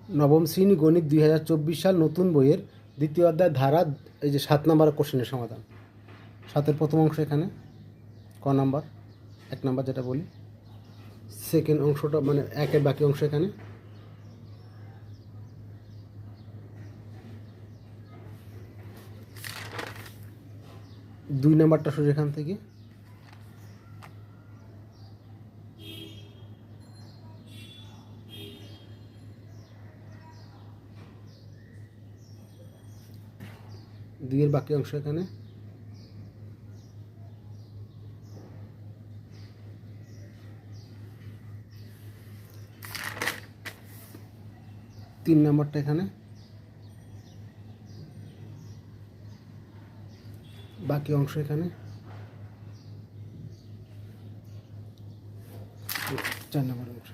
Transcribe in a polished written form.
নবম শ্রেণী গণিত 2024 সাল নতুন বইয়ের দ্বিতীয় অধ্যায় ধারা, এই যে 7 নম্বর কোশ্চেনের সমাধান। 7-এর প্রথম অংশ এখানে ক নাম্বার, 1 নাম্বার যেটা বলি, সেকেন্ড অংশটা মানে 1-এর বাকি অংশ এখানে, দুই নাম্বারটা সোজা এখান থেকে, দুইয়ের বাকি অংশ এখানে, তিন নাম্বারটা এখানে, বাকি অংশ এখানে, 4 নাম্বার অংশ।